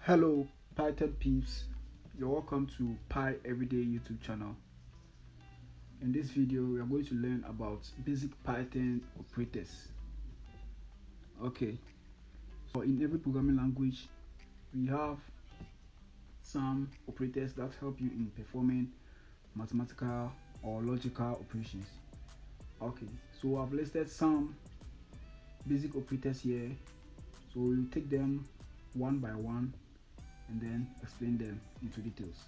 Hello Python peeps, you're welcome to Pi Everyday YouTube channel. In this video we are going to learn about basic Python operators. Okay, so in every programming language we have some operators that help you in performing mathematical or logical operations. Okay, so I've listed some basic operators here, so we'll take them one by one and then explain them into details.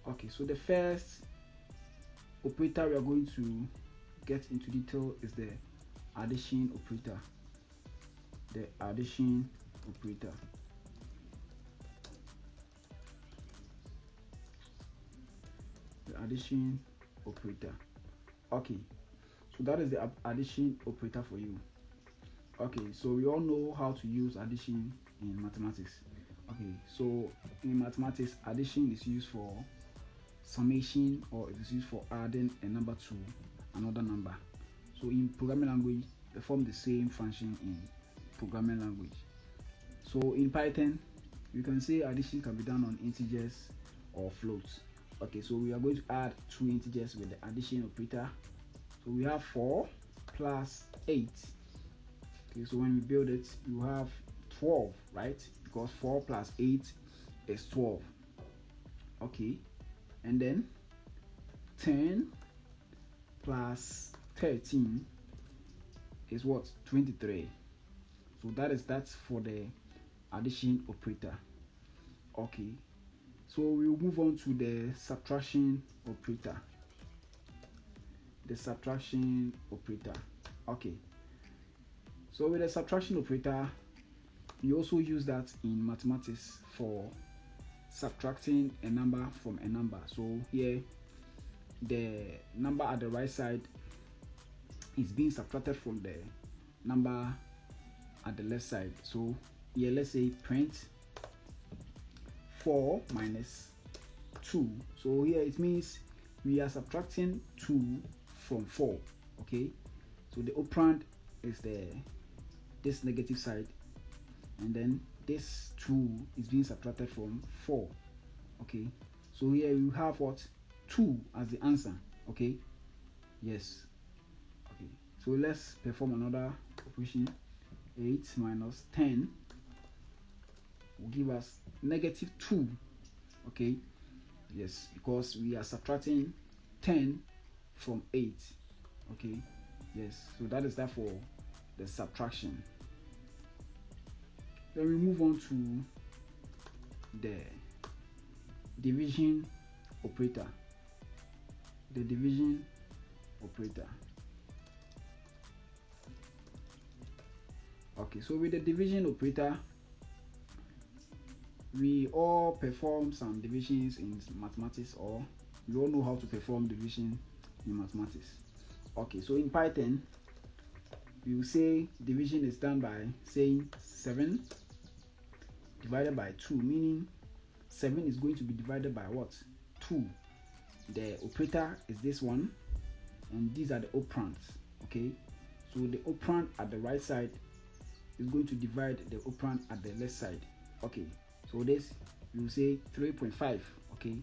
Okay, so the first operator we are going to get into detail is the addition operator. The addition operator. The addition operator. Okay, so that is the addition operator for you. Okay, so we all know how to use addition in mathematics. Okay, so in mathematics, addition is used for summation, or it is used for adding a number to another number. So in programming language, perform the same function in programming language. So in Python, you can say addition can be done on integers or floats. Okay, so we are going to add two integers with the addition operator. So we have 4 plus 8. Okay, so when we build it, you have 12, right? Because 4 plus 8 is 12. Okay, and then 10 plus 13 is what? 23. So that's for the addition operator. Okay, so we'll move on to the subtraction operator. The subtraction operator. Okay, so with the subtraction operator, you also use that in mathematics for subtracting a number from a number. So here the number at the right side is being subtracted from the number at the left side. So here let's say print 4 minus 2. So here it means we are subtracting 2 from 4. Okay, so the operand is this negative side, and then this 2 is being subtracted from 4. Okay, so here you have what? 2 as the answer. Okay, yes. Okay, so let's perform another operation. 8 minus 10 will give us negative 2. Okay, yes, because we are subtracting 10 from 8. Okay, yes, so that is that for the subtraction. Then we move on to the division operator. The division operator. Okay, so with the division operator, we all perform some divisions in mathematics, or we all know how to perform division in mathematics. Okay, so in Python, we will say division is done by saying 7 divided by 2, meaning 7 is going to be divided by what? 2. The operator is this one, and these are the operands. Okay, so the operand at the right side is going to divide the operand at the left side. Okay, so this we will say 3.5. okay,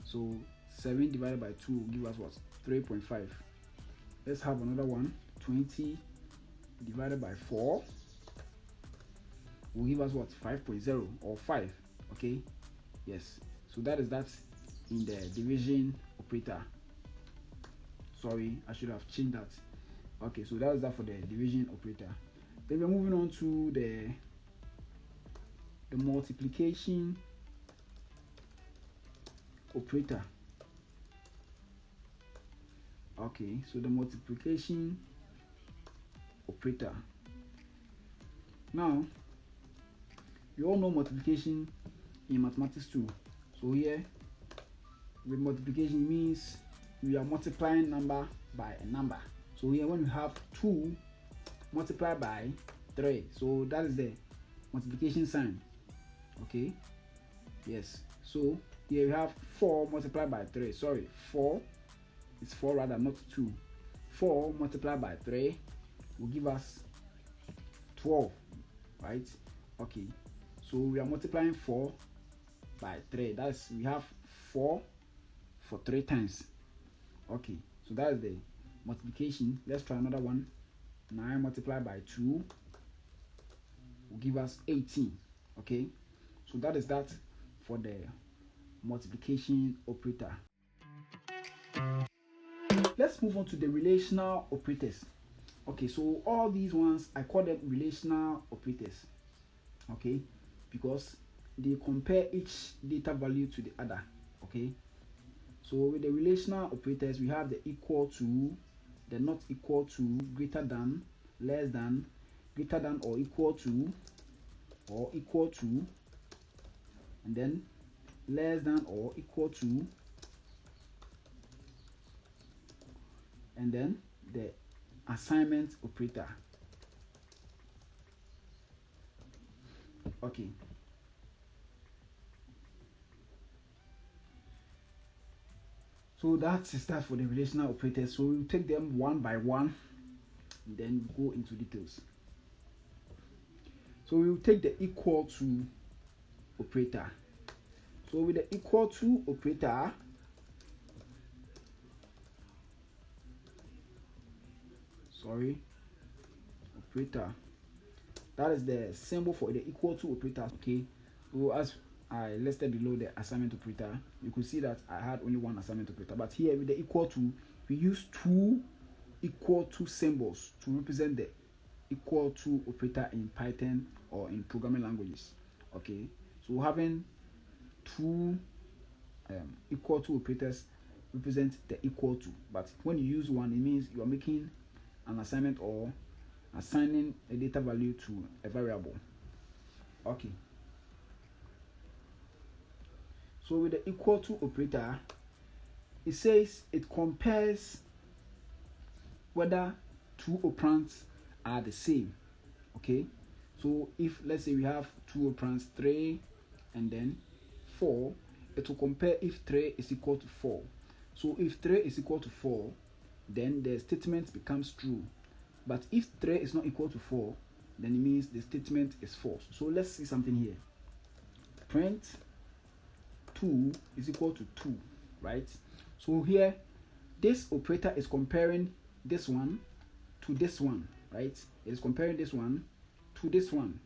so 7 divided by 2 will give us what? 3.5. Let's have another one. 20 divided by 4 will give us what? 5.0 or 5. Okay, yes, so that is that in the division operator. Sorry, I should have changed that. Okay, so that is that for the division operator. Then we're moving on to the multiplication operator. Okay, so the multiplication operator. Now you all know multiplication in mathematics too. So here with multiplication means we are multiplying number by a number. So here when we have 2 multiplied by 3, so that is the multiplication sign. Okay, yes, so here we have 4 multiplied by 3. Sorry, 4 is 4 rather, not 2. 4 multiplied by 3 will give us 12, right? Okay, So we are multiplying 4 by 3. That's, we have 4 for 3 times. Okay, so that is the multiplication. Let's try another one. 9 multiplied by 2 will give us 18. Okay, so that is that for the multiplication operator. Let's move on to the relational operators. Okay, so all these ones, I call them relational operators. Okay, because they compare each data value to the other. Okay, so with the relational operators, we have the equal to, the not equal to, greater than, less than, greater than or equal to, and then less than or equal to, and then the assignment operator. Okay, so that's that for the relational operators. So we'll take them one by one and then go into details. So we'll take the equal to operator. So with the equal to operator, that is the symbol for the equal to operator. Okay, so as I listed below the assignment operator, you could see that I had only one assignment operator, but here with the equal to, we use two equal to symbols to represent the equal to operator in Python or in programming languages. Okay, so having two equal to operators represent the equal to, but when you use one, it means you are making an assignment or assigning a data value to a variable. Okay, so with the equal to operator, it says it compares whether two operands are the same. Okay, so if let's say we have two operands, 3 and then 4, it will compare if 3 is equal to 4. So if 3 is equal to 4, then the statement becomes true. But if 3 is not equal to 4, then it means the statement is false. So let's see something here. Print 2 is equal to 2, right? So here, this operator is comparing this one to this one, right? It is comparing this one to this one.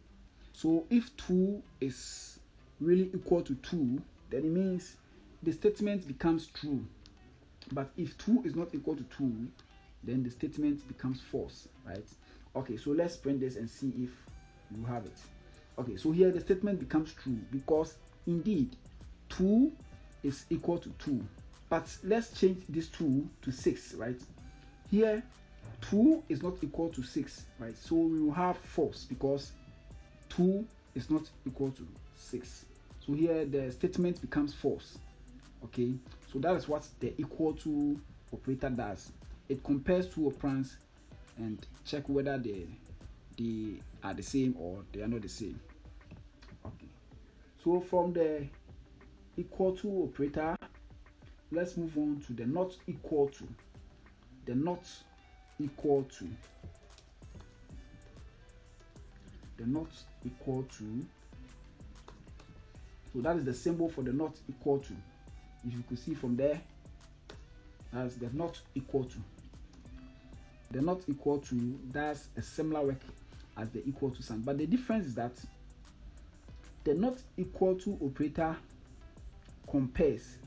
So if 2 is really equal to 2, then it means the statement becomes true. But if 2 is not equal to 2, then the statement becomes false, right? Okay, so let's print this and see if you have it. Okay, so here the statement becomes true because indeed 2 is equal to 2. But let's change this 2 to 6, right? Here 2 is not equal to 6, right? So we will have false because 2 is not equal to 6. So here the statement becomes false. Okay, so that is what the equal to operator does. It compares two operands and check whether they are the same or they are not the same. Okay, so from the equal to operator, let's move on to the not equal to. The not equal to. The not equal to. So that is the symbol for the not equal to. If you could see from there, that's the not equal to. The not equal to does a similar work as the equal to sign, but the difference is that the not equal to operator compares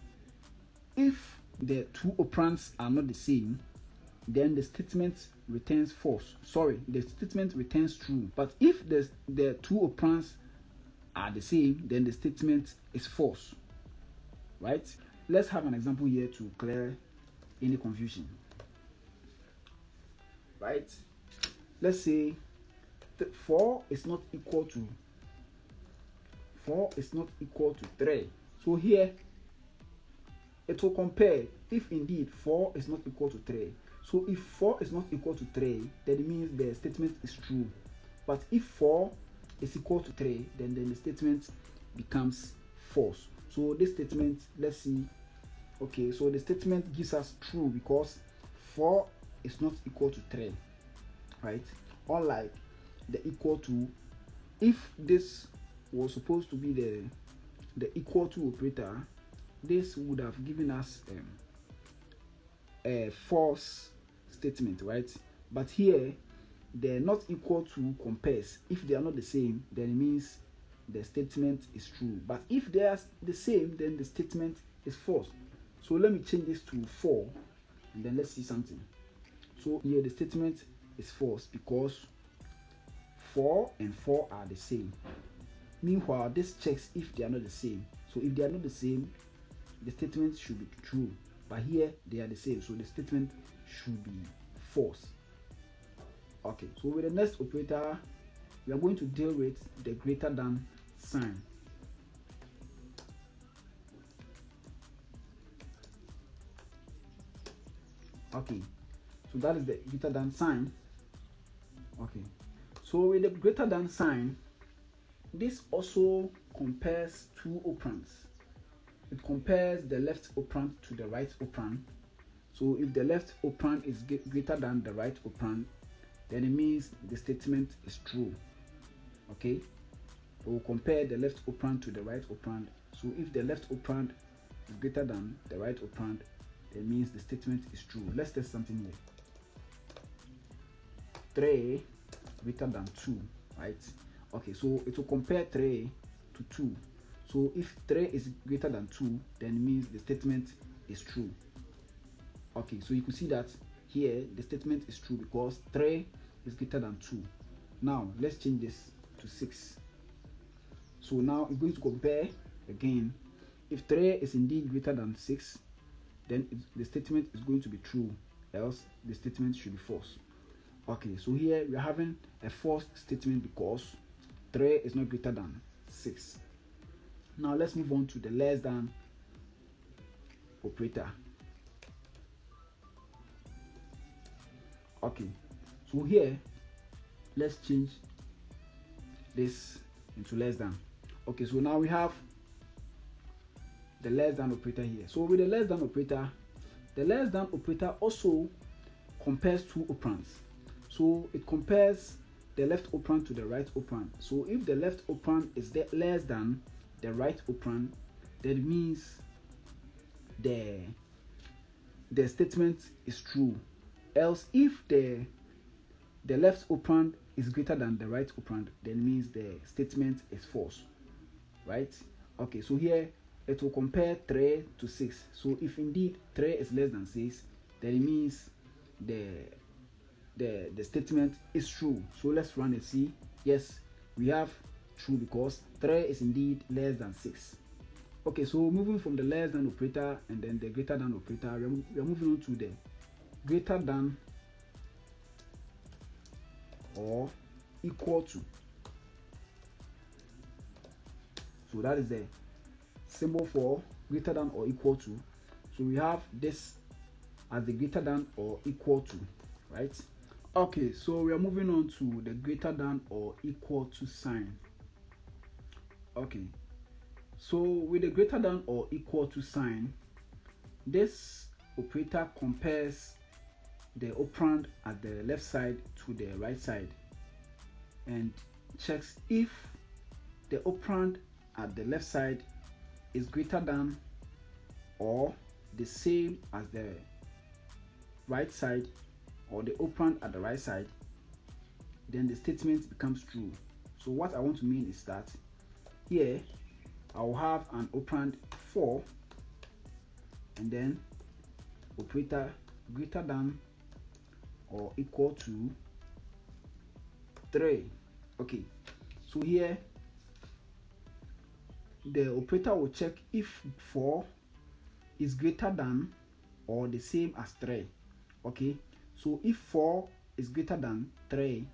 if the two operands are not the same, then the statement returns false. Sorry, the statement returns true. But if the two operands are the same, then the statement is false. Right? Let's have an example here to clear any confusion. Right? Let's say 4 is not equal to 3. So here it will compare if indeed 4 is not equal to 3. So if 4 is not equal to 3, then it means the statement is true. But if 4 is equal to 3, then the statement becomes false. So this statement, let's see. Okay, so the statement gives us true because 4 is not equal to 3, right? Unlike the equal to, if this was supposed to be the equal to operator, this would have given us a false statement, right? But here the not equal to compares. If they are not the same, then it means the statement is true. But if they are the same, then the statement is false. So let me change this to 4, and then let's see something. So here the statement is false because 4 and 4 are the same. Meanwhile, this checks if they are not the same. So if they are not the same, the statement should be true. But here they are the same, so the statement should be false. Okay, so with the next operator, we are going to deal with the greater than sign. Okay, so that is the greater than sign. Okay, so with the greater than sign, this also compares two operands. It compares the left operand to the right operand. So if the left operand is greater than the right operand, then it means the statement is true. Okay, it will compare the left operand to the right operand. So if the left operand is greater than the right operand, it means the statement is true. Let's test something here. 3 greater than 2, right? Okay, so it will compare 3 to 2. So if 3 is greater than 2, then it means the statement is true. Okay, so you can see that here the statement is true because 3 is greater than 2. Now let's change this to 6. So now it's going to compare again. If 3 is indeed greater than 6, then the statement is going to be true, else the statement should be false. Okay, so here we are having a false statement because 3 is not greater than 6. Now let's move on to the less than operator. Okay, so here let's change this into less than. Okay, so now we have the less than operator here. So with the less than operator also compares two operands. So it compares the left operand to the right operand. So if the left operand is less than the right operand, that means the statement is true. Else if the left operand is greater than the right operand, then means the statement is false, right? Okay, so here it will compare 3 to 6. So if indeed 3 is less than 6, then it means the statement is true. So let's run and see. Yes, we have true because 3 is indeed less than 6. Okay, so moving from the less than operator and then the greater than operator, we are moving on to the greater than or equal to. So that is the symbol for greater than or equal to. So we have this as the greater than or equal to, right? Okay, so we are moving on to the greater than or equal to sign. Okay, so with the greater than or equal to sign, this operator compares the operand at the left side to the right side and checks if the operand at the left side is greater than or the same as the right side or the operand at the right side, then the statement becomes true. So what I want to mean is that here I will have an operand 4 and then operator greater than or equal to 3. Okay, so here the operator will check if 4 is greater than or the same as 3. Okay, so if 4 is greater than 3,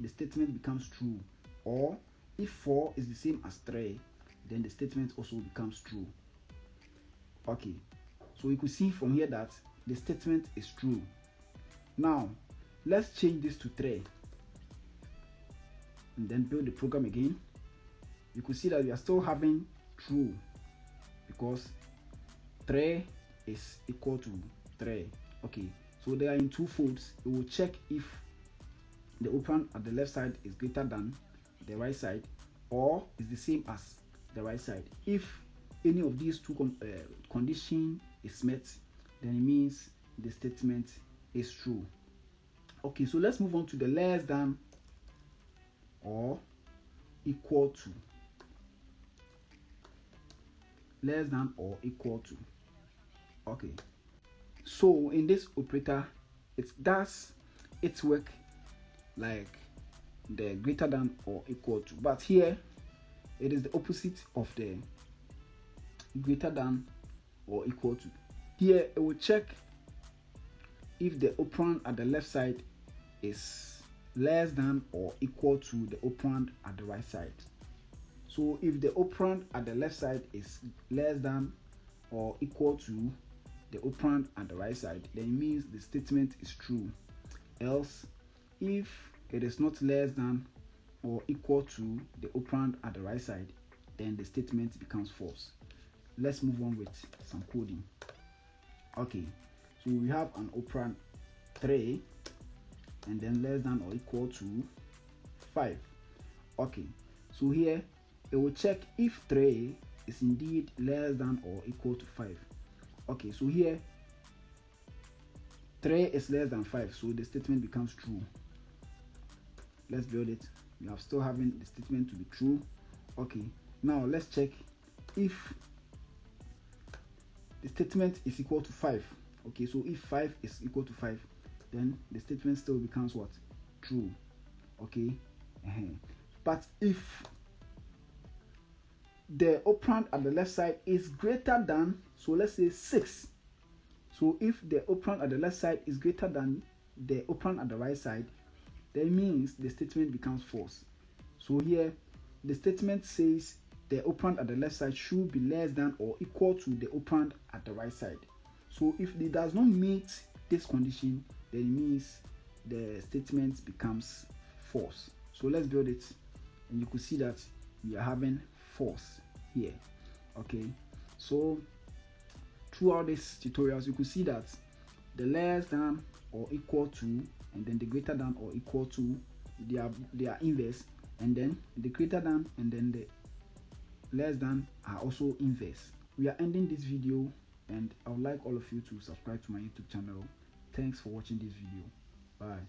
the statement becomes true, or if 4 is the same as 3, then the statement also becomes true. Okay, so you could see from here that the statement is true. Now let's change this to 3 and then build the program again. You could see that we are still having true because 3 is equal to 3. Okay, so they are in two folds. It will check if the operand at the left side is greater than the right side, or is the same as the right side. If any of these two condition is met, then it means the statement is true. Okay, so let's move on to the less than or equal to. Less than or equal to. Okay, so in this operator, it does its work like the greater than or equal to, but here it is the opposite of the greater than or equal to. Here it will check if the operand at the left side is less than or equal to the operand at the right side. So if the operand at the left side is less than or equal to the operand at the right side, then it means the statement is true. Else, if it is not less than or equal to the operand at the right side, then the statement becomes false. Let's move on with some coding. Okay, so we have an operand 3 and then less than or equal to 5. Okay, so here it will check if 3 is indeed less than or equal to 5. Okay, so here 3 is less than 5, so the statement becomes true. Let's build it. We are still having the statement to be true. Okay, now let's check if the statement is equal to 5. Okay, so if 5 is equal to 5, then the statement still becomes what? True. Okay, but if the operand at the left side is greater than, so let's say 6. So if the operand at the left side is greater than the operand at the right side, that means the statement becomes false. So here the statement says the operand at the left side should be less than or equal to the operand at the right side. So if it does not meet this condition, then it means the statement becomes false. So let's build it, and you could see that we are having false here. Okay, so throughout these tutorials you could see that the less than or equal to and then the greater than or equal to, they are inverse, and then the greater than and then the less than are also inverse. We are ending this video, and I would like all of you to subscribe to my YouTube channel. Thanks for watching this video. Bye.